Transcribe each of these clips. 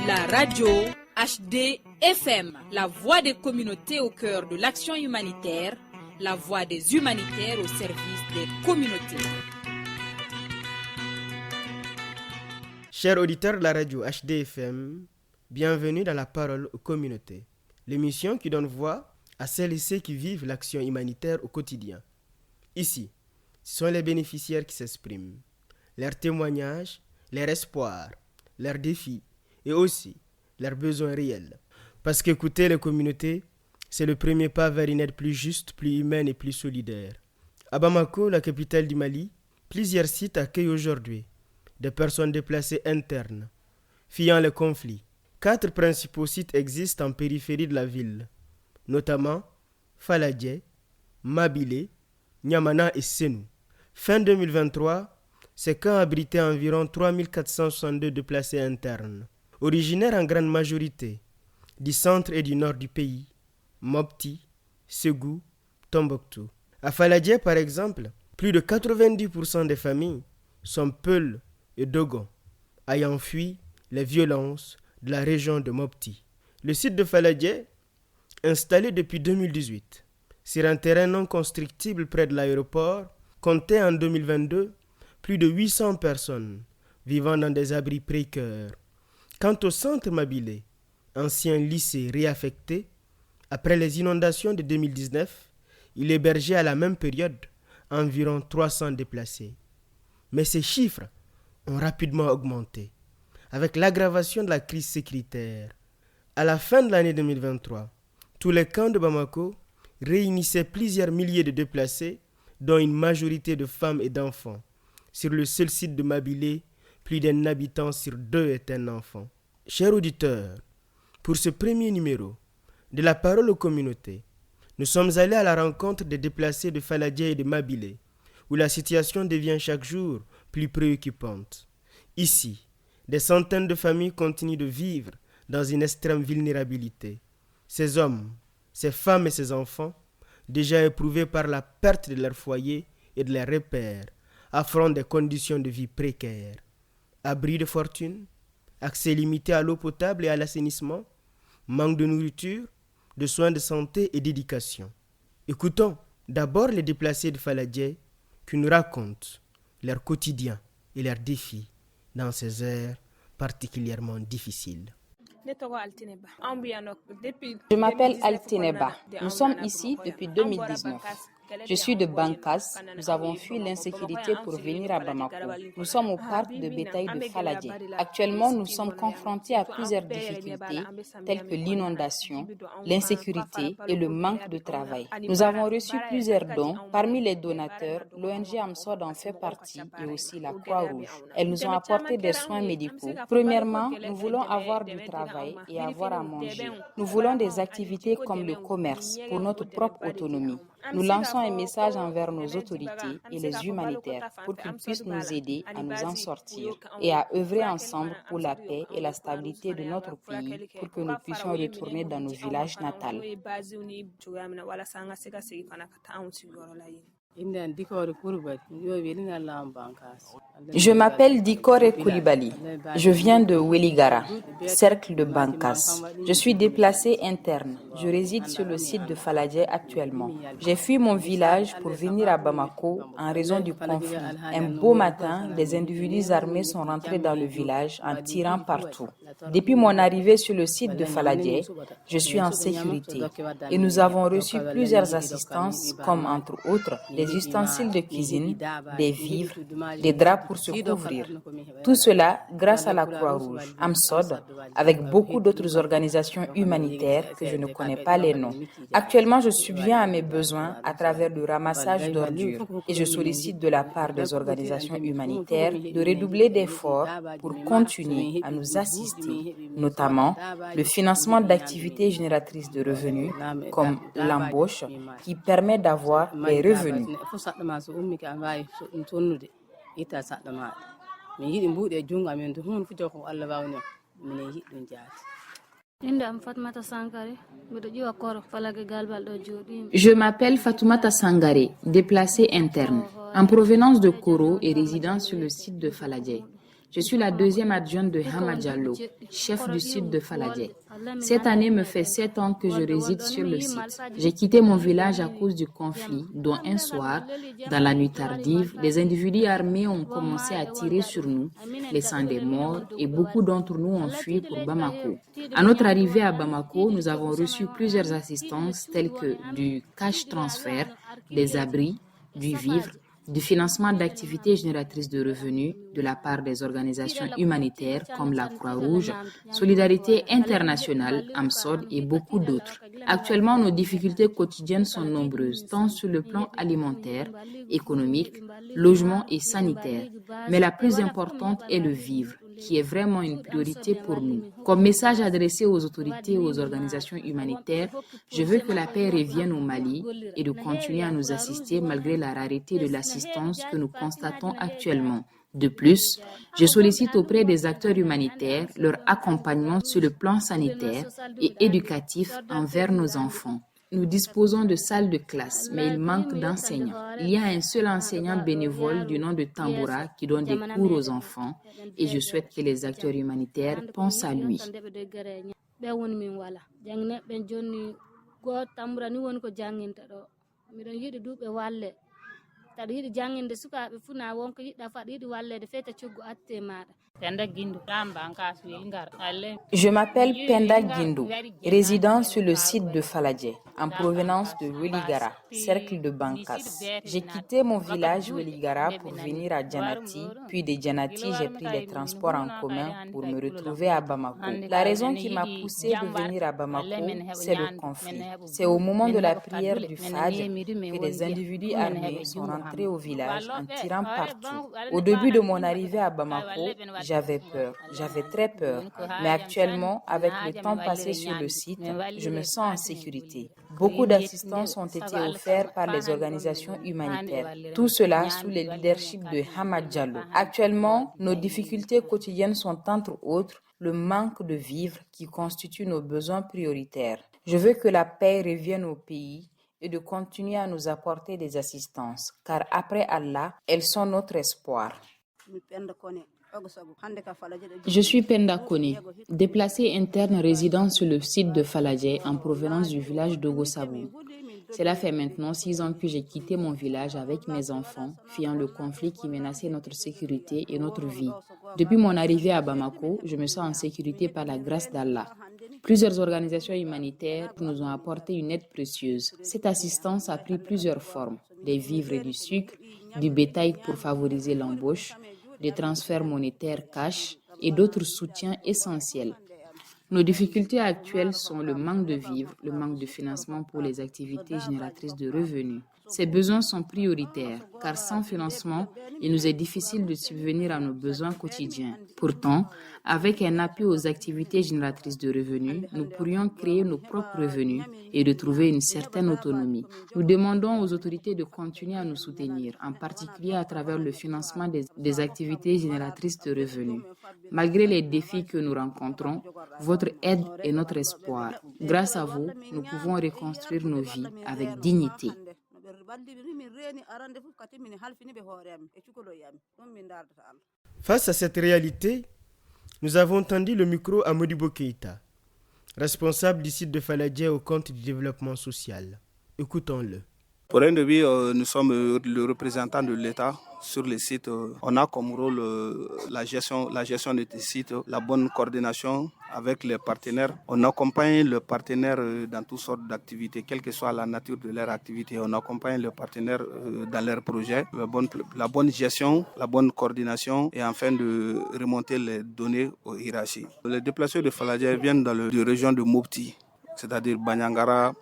La radio HD FM, la voix des communautés au cœur de l'action humanitaire, la voix des humanitaires au service des communautés. Chers auditeurs de la radio HD FM, bienvenue dans la parole aux communautés, l'émission qui donne voix à celles et ceux qui vivent l'action humanitaire au quotidien. Ici, ce sont les bénéficiaires qui s'expriment, leurs témoignages, leurs espoirs, leurs défis et aussi leurs besoins réels. Parce qu'écouter les communautés, c'est le premier pas vers une aide plus juste, plus humaine et plus solidaire. À Bamako, la capitale du Mali, plusieurs sites accueillent aujourd'hui des personnes déplacées internes, fuyant les conflits. 4 principaux sites existent en périphérie de la ville, notamment Faladje, Mabilé, Niamana et Sénou. Fin 2023, ces camps abritaient environ 3462 déplacés internes, originaires en grande majorité du centre et du nord du pays, Mopti, Ségou, Tombouctou. À Faladje, par exemple, plus de 90% des familles sont Peuls et Dogon, ayant fui les violences de la région de Mopti. Le site de Faladje, installé depuis 2018 sur un terrain non constructible près de l'aéroport, comptait en 2022 plus de 800 personnes vivant dans des abris précaires. Quant au centre Mabilé, ancien lycée réaffecté, après les inondations de 2019, il hébergeait à la même période environ 300 déplacés. Mais ces chiffres ont rapidement augmenté avec l'aggravation de la crise sécuritaire. À la fin de l'année 2023, tous les camps de Bamako réunissaient plusieurs milliers de déplacés, dont une majorité de femmes et d'enfants. Sur le seul site de Mabilé, plus d'un habitant sur 2 est un enfant. Chers auditeurs, pour ce premier numéro de la parole aux communautés, nous sommes allés à la rencontre des déplacés de Faladje et de Mabilé, où la situation devient chaque jour plus préoccupante. Ici, des centaines de familles continuent de vivre dans une extrême vulnérabilité. Ces hommes, ces femmes et ces enfants, déjà éprouvés par la perte de leur foyer et de leurs repères, affrontent des conditions de vie précaires. Abri de fortune, accès limité à l'eau potable et à l'assainissement, manque de nourriture, de soins de santé et d'éducation. Écoutons d'abord les déplacés de Faladje qui nous racontent leur quotidien et leurs défis dans ces heures particulièrement difficiles. Je m'appelle Altineba. Nous sommes ici depuis 2019. Je suis de Bankas. Nous avons fui l'insécurité pour venir à Bamako. Nous sommes au parc de bétail de Faladje. Actuellement, nous sommes confrontés à plusieurs difficultés telles que l'inondation, l'insécurité et le manque de travail. Nous avons reçu plusieurs dons. Parmi les donateurs, l'ONG Amsod en fait partie et aussi la Croix-Rouge. Elles nous ont apporté des soins médicaux. Premièrement, nous voulons avoir du travail et avoir à manger. Nous voulons des activités comme le commerce pour notre propre autonomie. Nous lançons un message envers nos autorités et les humanitaires pour qu'ils puissent nous aider à nous en sortir et à œuvrer ensemble pour la paix et la stabilité de notre pays pour que nous puissions retourner dans nos villages natals. Je m'appelle Dikore Koulibaly. Je viens de Weligara, cercle de Bankas. Je suis déplacée interne. Je réside sur le site de Faladje actuellement. J'ai fui mon village pour venir à Bamako en raison du conflit. Un beau matin, des individus armés sont rentrés dans le village en tirant partout. Depuis mon arrivée sur le site de Faladje, je suis en sécurité et nous avons reçu plusieurs assistances comme entre autres des ustensiles de cuisine, des vivres, des draps pour se couvrir. Tout cela grâce à la Croix-Rouge, Amsod, avec beaucoup d'autres organisations humanitaires que je ne connais pas les noms. Actuellement, je subviens à mes besoins à travers le ramassage d'ordures et je sollicite de la part des organisations humanitaires de redoubler d'efforts pour continuer à nous assister, notamment le financement d'activités génératrices de revenus comme l'embauche qui permet d'avoir des revenus. Je m'appelle Fatoumata Sangaré, déplacée interne, en provenance de Koro et résidant sur le site de Faladje. Je suis la deuxième adjointe de Hamad Diallo, chef du site de Faladje. Cette année me fait 7 ans que je réside sur le site. J'ai quitté mon village à cause du conflit, dont un soir, dans la nuit tardive, des individus armés ont commencé à tirer sur nous, laissant des morts, et beaucoup d'entre nous ont fui pour Bamako. À notre arrivée à Bamako, nous avons reçu plusieurs assistances telles que du cash transfert, des abris, du vivre, du financement d'activités génératrices de revenus de la part des organisations humanitaires comme la Croix-Rouge, Solidarité internationale, AMSOD et beaucoup d'autres. Actuellement, nos difficultés quotidiennes sont nombreuses, tant sur le plan alimentaire, économique, logement et sanitaire. Mais la plus importante est le vivre, qui est vraiment une priorité pour nous. Comme message adressé aux autorités et aux organisations humanitaires, je veux que la paix revienne au Mali et de continuer à nous assister malgré la rareté de l'assistance que nous constatons actuellement. De plus, je sollicite auprès des acteurs humanitaires leur accompagnement sur le plan sanitaire et éducatif envers nos enfants. Nous disposons de salles de classe, mais il manque d'enseignants. Il y a un seul enseignant bénévole du nom de Tamboura qui donne des cours aux enfants et je souhaite que les acteurs humanitaires pensent à lui. Je m'appelle Penda Guindou, résident sur le site de Faladje, en provenance de Weligara, cercle de Bankas. J'ai quitté mon village Weligara pour venir à Djanati, puis de Djanati, j'ai pris les transports en commun pour me retrouver à Bamako. La raison qui m'a poussée de venir à Bamako, c'est le conflit. C'est au moment de la prière du Fajr que des individus armés sont rentrés au village en tirant partout. Au début de mon arrivée à Bamako, j'avais peur, j'avais très peur, mais actuellement, avec le temps passé sur le site, je me sens en sécurité. Beaucoup d'assistances ont été offertes par les organisations humanitaires. Tout cela sous le leadership de Hamad Diallo. Actuellement, nos difficultés quotidiennes sont entre autres le manque de vivres qui constitue nos besoins prioritaires. Je veux que la paix revienne au pays et de continuer à nous apporter des assistances, car après Allah, elles sont notre espoir. Je suis Penda Kone, déplacée interne résidant sur le site de Faladje en provenance du village d'Ogosabou. Cela fait maintenant 6 ans que j'ai quitté mon village avec mes enfants, fuyant le conflit qui menaçait notre sécurité et notre vie. Depuis mon arrivée à Bamako, je me sens en sécurité par la grâce d'Allah. Plusieurs organisations humanitaires nous ont apporté une aide précieuse. Cette assistance a pris plusieurs formes, des vivres et du sucre, du bétail pour favoriser l'embauche, des transferts monétaires cash et d'autres soutiens essentiels. Nos difficultés actuelles sont le manque de vivres, le manque de financement pour les activités génératrices de revenus. Ces besoins sont prioritaires, car sans financement, il nous est difficile de subvenir à nos besoins quotidiens. Pourtant, avec un appui aux activités génératrices de revenus, nous pourrions créer nos propres revenus et retrouver une certaine autonomie. Nous demandons aux autorités de continuer à nous soutenir, en particulier à travers le financement des activités génératrices de revenus. Malgré les défis que nous rencontrons, votre aide est notre espoir. Grâce à vous, nous pouvons reconstruire nos vies avec dignité. Face à cette réalité, nous avons tendu le micro à Modibo Keïta, responsable du site de Faladje au compte du développement social. Écoutons-le. Pour un début, nous sommes le représentant de l'État sur le site. On a comme rôle la gestion de ces sites, la bonne coordination avec les partenaires. On accompagne le partenaire dans toutes sortes d'activités, quelle que soit la nature de leur activité. On accompagne le partenaire dans leurs projets, la bonne gestion, la bonne coordination et enfin de remonter les données aux hiérarchies. Les déplacés de Faladje viennent dans la région de Mopti, c'est-à-dire Banyangara,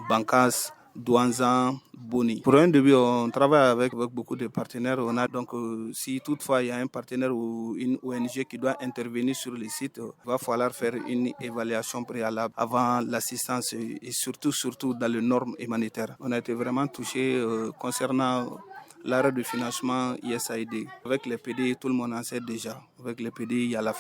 Bankas, Douanzan, Boni. Pour un début, on travaille avec beaucoup de partenaires. On a donc, si toutefois il y a un partenaire ou une ONG qui doit intervenir sur le site, il va falloir faire une évaluation préalable avant l'assistance et surtout dans les normes humanitaires. On a été vraiment touchés concernant l'arrêt de financement USAID. Avec les PD, tout le monde en sait déjà. Avec les PD, il y a la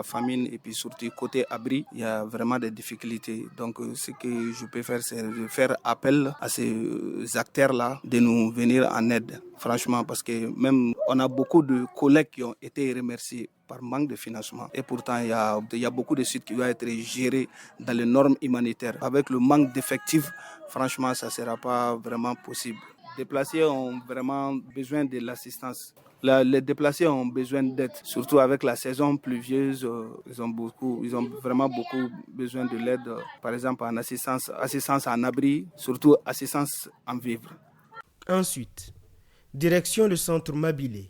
famine et puis surtout côté abri, il y a vraiment des difficultés. Donc ce que je peux faire, c'est de faire appel à ces acteurs-là de nous venir en aide. Franchement, parce que même on a beaucoup de collègues qui ont été remerciés par manque de financement. Et pourtant, il y a beaucoup de sites qui doivent être gérés dans les normes humanitaires. Avec le manque d'effectifs, franchement, ça ne sera pas vraiment possible. Les déplacés ont vraiment besoin de l'assistance. Les déplacés ont besoin d'aide, surtout avec la saison pluvieuse. Ils ont vraiment beaucoup besoin de l'aide, par exemple en assistance en abri, surtout assistance en vivres. Ensuite, direction le centre Mabilé.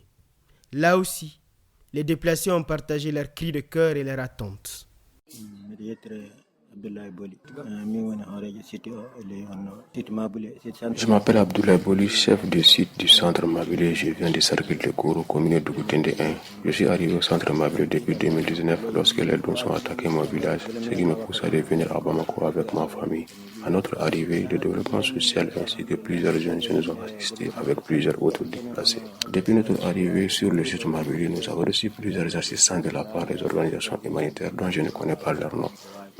Là aussi, les déplacés ont partagé leurs cris de cœur et leurs attentes. Je m'appelle Abdoulaye Boli, chef de site du centre Mabilé. Je viens du cercle de Kourou, commune de Goutende 1. Je suis arrivé au centre Mabilé depuis 2019 lorsque les dons ont attaqué mon village, ce qui me pousse à revenir à Bamako avec ma famille. À notre arrivée, le développement social ainsi que plusieurs jeunes nous ont assistés avec plusieurs autres déplacés. Depuis notre arrivée sur le site Mabilé, nous avons reçu plusieurs assistants de la part des organisations humanitaires dont je ne connais pas leur nom.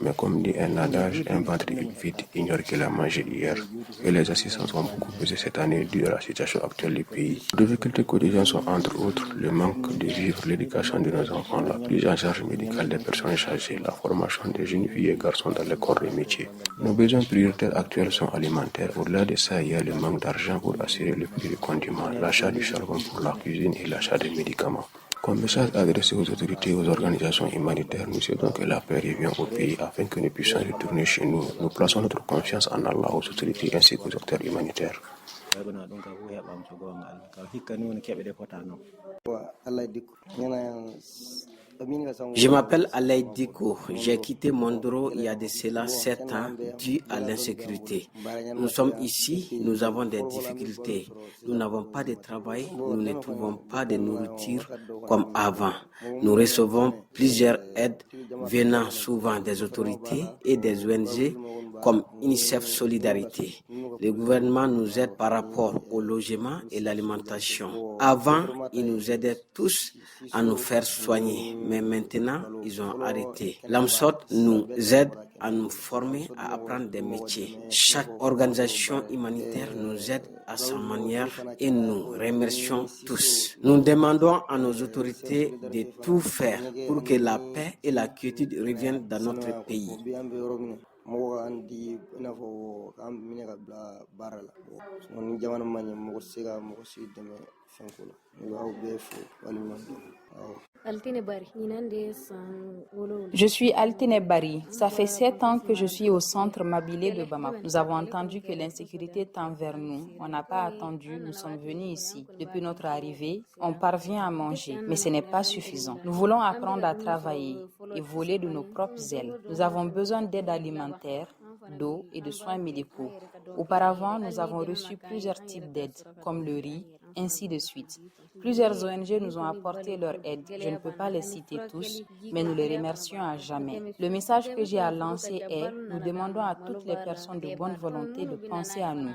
Mais comme dit un adage, un ventre vide ignore qu'il a mangé hier. Et les assistances ont beaucoup pesé cette année dû à la situation actuelle du pays. Les difficultés quotidiennes sont entre autres le manque de vivres, l'éducation de nos enfants, la prise en charge médicale des personnes chargées, la formation des jeunes filles et garçons dans les corps de métier. Nos besoins prioritaires actuels sont alimentaires. Au-delà de ça, il y a le manque d'argent pour assurer le prix du condiment, l'achat du charbon pour la cuisine et l'achat des médicaments. Comme message adressé aux autorités et aux organisations humanitaires, nous souhaitons que la paix revienne au pays afin que nous puissions retourner chez nous. Nous plaçons notre confiance en Allah, aux autorités ainsi qu'aux acteurs humanitaires. Je m'appelle Alaï Diko. J'ai quitté Mondoro il y a de cela 7 ans dû à l'insécurité. Nous sommes ici, nous avons des difficultés. Nous n'avons pas de travail, nous ne trouvons pas de nourriture comme avant. Nous recevons plusieurs aides venant souvent des autorités et des ONG comme UNICEF Solidarité. Le gouvernement nous aide par rapport au logement et l'alimentation. Avant, ils nous aidaient tous à nous faire soigner, mais maintenant, ils ont arrêté. L'AMSOT nous aide à nous former, à apprendre des métiers. Chaque organisation humanitaire nous aide à sa manière et nous remercions tous. Nous demandons à nos autorités de tout faire pour que la paix et la quiétude reviennent dans notre pays. Je suis Altine Bari. Ça fait 7 ans que je suis au centre Mabilé de Bamako. Nous avons entendu que l'insécurité tend vers nous. On n'a pas attendu, nous sommes venus ici. Depuis notre arrivée, on parvient à manger, mais ce n'est pas suffisant. Nous voulons apprendre à travailler et voler de nos propres ailes. Nous avons besoin d'aide alimentaire, d'eau et de soins médicaux. Auparavant, nous avons reçu plusieurs types d'aides, comme le riz, ainsi de suite. Plusieurs ONG nous ont apporté leur aide. Je ne peux pas les citer tous, mais nous les remercions à jamais. Le message que j'ai à lancer est, nous demandons à toutes les personnes de bonne volonté de penser à nous.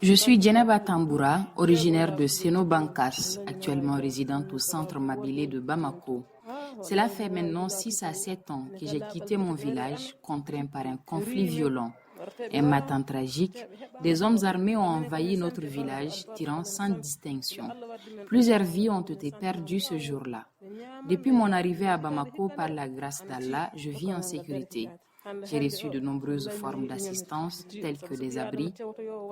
Je suis Djenaba Tamboura, originaire de Seno Bankas, actuellement résidente au centre Mabilé de Bamako. Cela fait maintenant 6 à 7 ans que j'ai quitté mon village, contraint par un conflit violent. Un matin tragique, des hommes armés ont envahi notre village, tirant sans distinction. Plusieurs vies ont été perdues ce jour-là. Depuis mon arrivée à Bamako, par la grâce d'Allah, je vis en sécurité. J'ai reçu de nombreuses formes d'assistance, telles que des abris,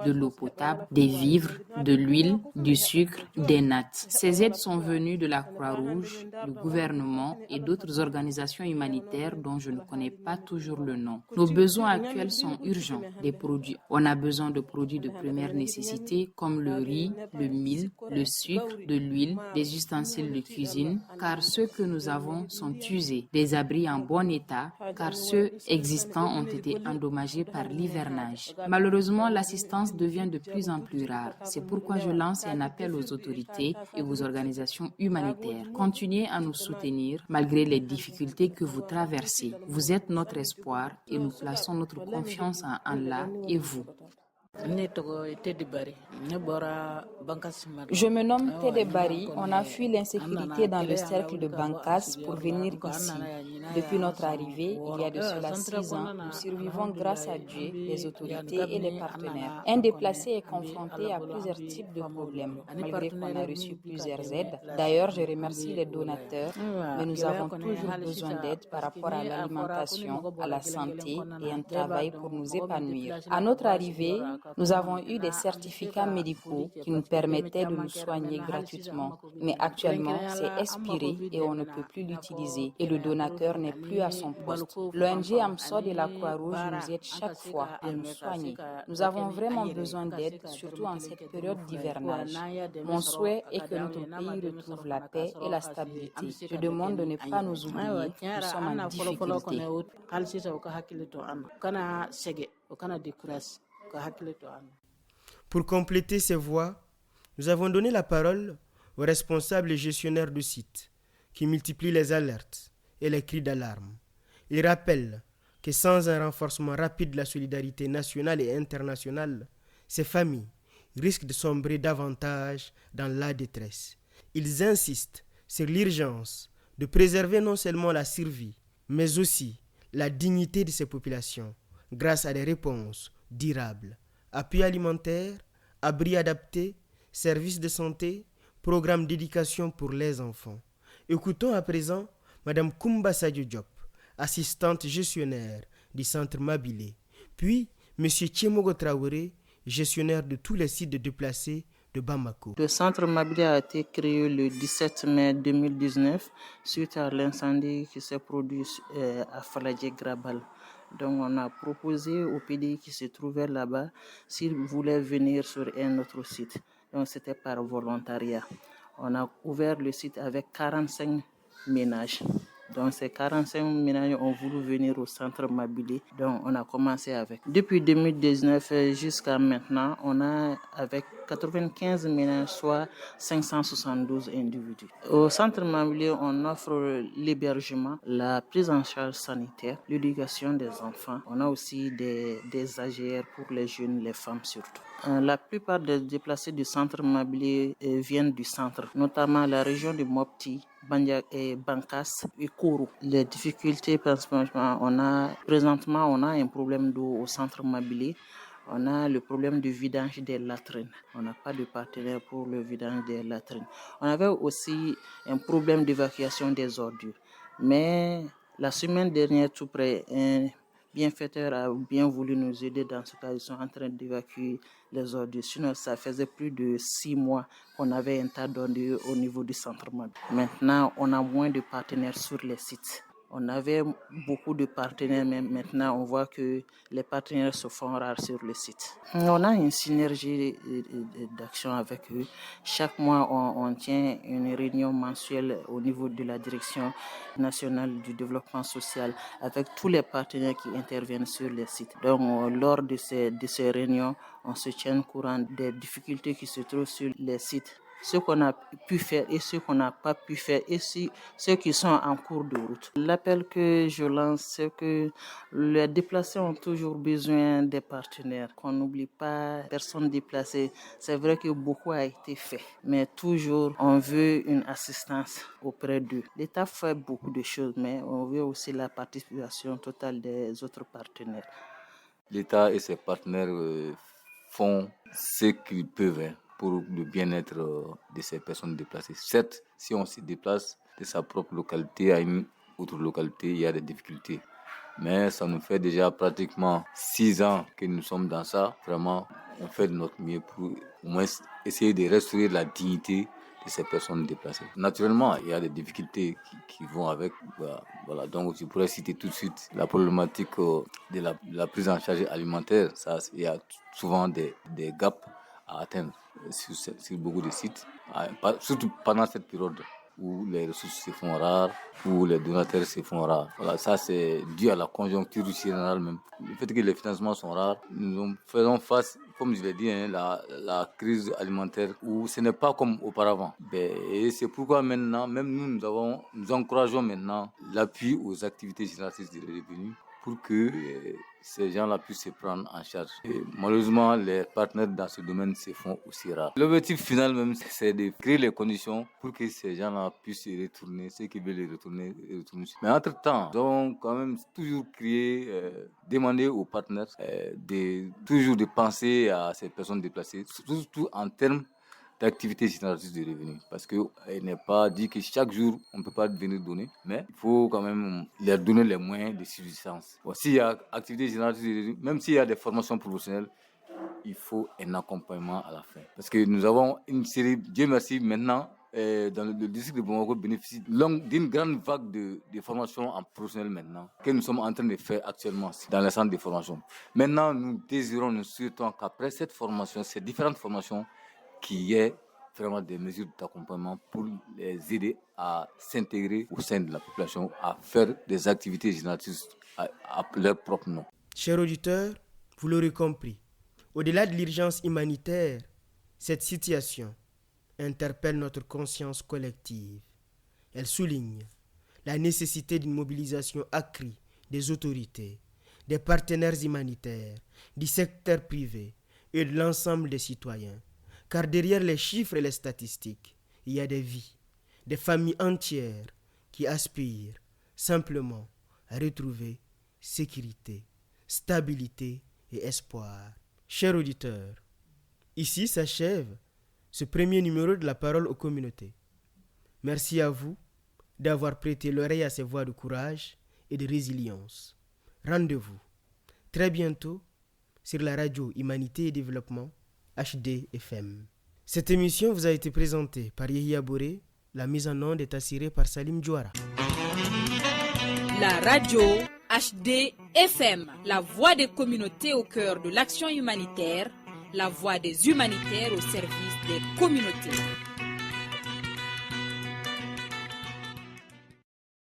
de l'eau potable, des vivres, de l'huile, du sucre, des nattes. Ces aides sont venues de la Croix-Rouge, du gouvernement et d'autres organisations humanitaires dont je ne connais pas toujours le nom. Nos besoins actuels sont urgents. Des produits. On a besoin de produits de première nécessité comme le riz, le mil, le sucre, de l'huile, des ustensiles de cuisine, car ceux que nous avons sont usés. Des abris en bon état, car ceux existants ont été endommagés par l'hivernage. Malheureusement, l'assistance devient de plus en plus rare. C'est pourquoi je lance un appel aux autorités et aux organisations humanitaires. Continuez à nous soutenir malgré les difficultés que vous traversez. Vous êtes notre espoir et nous plaçons notre confiance en Allah et vous. Je me nomme Tede Bari. On a fui l'insécurité dans le cercle de Bankas pour venir ici. Depuis notre arrivée, il y a de cela 6 ans, nous survivons grâce à Dieu, les autorités et les partenaires. Un déplacé est confronté à plusieurs types de problèmes, malgré qu'on a reçu plusieurs aides. D'ailleurs, je remercie les donateurs, mais nous avons toujours besoin d'aide par rapport à l'alimentation, à la santé et un travail pour nous épanouir. À notre arrivée, nous avons eu des certificats médicaux qui nous permettaient de nous soigner gratuitement. Mais actuellement, c'est expiré et on ne peut plus l'utiliser et le donateur n'est plus à son poste. L'ONG AMSOD et la Croix-Rouge nous aident chaque fois à nous soigner. Nous avons vraiment besoin d'aide, surtout en cette période d'hivernage. Mon souhait est que notre pays retrouve la paix et la stabilité. Je demande de ne pas nous oublier, nous sommes en difficulté. Pour compléter ces voix, nous avons donné la parole aux responsables et gestionnaires de sites qui multiplient les alertes et les cris d'alarme. Ils rappellent que sans un renforcement rapide de la solidarité nationale et internationale, ces familles risquent de sombrer davantage dans la détresse. Ils insistent sur l'urgence de préserver non seulement la survie, mais aussi la dignité de ces populations grâce à des réponses durables, appui alimentaire, abris adaptés, services de santé, programmes d'éducation pour les enfants. Écoutons à présent Mme Koumba Sadio Diop, assistante gestionnaire du centre Mabilé, puis M. Tchemogo Traoré, gestionnaire de tous les sites de déplacés de Bamako. Le centre Mabilé a été créé le 17 mai 2019 suite à l'incendie qui s'est produit à Faladje-Grabal. Donc on a proposé aux PD qui se trouvaient là-bas s'ils voulaient venir sur un autre site. Donc c'était par volontariat. On a ouvert le site avec 45 ménages. Donc ces 45 ménages ont voulu venir au centre Mabilé. Donc on a commencé avec. Depuis 2019 jusqu'à maintenant, on a avec 95 ménages, soit 572 individus. Au centre Mabilé, on offre l'hébergement, la prise en charge sanitaire, l'éducation des enfants. On a aussi des AGR pour les jeunes, les femmes surtout. La plupart des déplacés du centre Mabilé viennent du centre, notamment la région de Mopti, Bandia et Bankas et Kourou. Les difficultés, principalement, présentement, on a un problème d'eau au centre Mabilé. On a le problème du vidange des latrines. On n'a pas de partenaire pour le vidange des latrines. On avait aussi un problème d'évacuation des ordures. Mais la semaine dernière, tout près, un bienfaiteur a bien voulu nous aider. Dans ce cas, ils sont en train d'évacuer les ordures. Sinon, ça faisait plus de 6 mois qu'on avait un tas d'ordures au niveau du centre Mabilé. Maintenant, on a moins de partenaires sur les sites. On avait beaucoup de partenaires, mais maintenant on voit que les partenaires se font rares sur le site. On a une synergie d'action avec eux. Chaque mois, on tient une réunion mensuelle au niveau de la Direction nationale du développement social avec tous les partenaires qui interviennent sur les sites. Donc, lors de ces réunions, on se tient au courant des difficultés qui se trouvent sur les sites. Ce qu'on a pu faire et ce qu'on n'a pas pu faire et ceux qui sont en cours de route. L'appel que je lance, c'est que les déplacés ont toujours besoin des partenaires, qu'on n'oublie pas personnes déplacées. C'est vrai que beaucoup a été fait, mais toujours on veut une assistance auprès d'eux. L'État fait beaucoup de choses, mais on veut aussi la participation totale des autres partenaires. L'État et ses partenaires font ce qu'ils peuvent pour le bien-être de ces personnes déplacées. Certes, si on se déplace de sa propre localité à une autre localité, il y a des difficultés. Mais ça nous fait déjà pratiquement 6 ans que nous sommes dans ça. Vraiment, on fait de notre mieux pour au moins essayer de restaurer la dignité de ces personnes déplacées. Naturellement, il y a des difficultés qui vont avec. Voilà. Donc, je pourrais citer tout de suite la problématique de la prise en charge alimentaire. Ça, il y a souvent des gaps à atteindre sur beaucoup de sites, surtout pendant cette période où les ressources se font rares, où les donateurs se font rares. Voilà, ça c'est dû à la conjoncture générale même. Le fait que les financements sont rares, nous faisons face, comme je l'ai dit, la crise alimentaire où ce n'est pas comme auparavant. Et c'est pourquoi maintenant, même nous encourageons maintenant l'appui aux activités génératrices de revenus pour que ces gens-là puissent se prendre en charge. Et malheureusement, les partenaires dans ce domaine se font aussi rares. L'objectif final même, c'est de créer les conditions pour que ces gens-là puissent y retourner, ceux qui veulent y retourner. Mais entre-temps, nous avons quand même toujours demandé aux partenaires de penser à ces personnes déplacées, surtout en termes d'activité génératrice de revenus. Parce qu'il n'est pas dit que chaque jour, on ne peut pas venir donner, mais il faut quand même leur donner les moyens de subsistance. Bon, s'il y a activité génératrice de revenus, même s'il y a des formations professionnelles, il faut un accompagnement à la fin. Parce que nous avons une série, Dieu merci, maintenant, dans le district de Bamako bénéficie d'une grande vague de formations en professionnel maintenant, que nous sommes en train de faire actuellement dans les centres de formation. Maintenant, nous souhaitons qu'après cette formation, ces différentes formations, qu'il y ait vraiment des mesures d'accompagnement pour les aider à s'intégrer au sein de la population, à faire des activités génératrices à leur propre nom. Chers auditeurs, vous l'aurez compris, au-delà de l'urgence humanitaire, cette situation interpelle notre conscience collective. Elle souligne la nécessité d'une mobilisation accrue des autorités, des partenaires humanitaires, du secteur privé et de l'ensemble des citoyens. Car derrière les chiffres et les statistiques, il y a des vies, des familles entières qui aspirent simplement à retrouver sécurité, stabilité et espoir. Chers auditeurs, ici s'achève ce premier numéro de la parole aux communautés. Merci à vous d'avoir prêté l'oreille à ces voix de courage et de résilience. Rendez-vous très bientôt sur la radio Humanité et Développement HD-FM. Cette émission vous a été présentée par Yehia Boré. La mise en onde est assurée par Salim Djouara. La radio HD-FM, la voix des communautés au cœur de l'action humanitaire, la voix des humanitaires au service des communautés.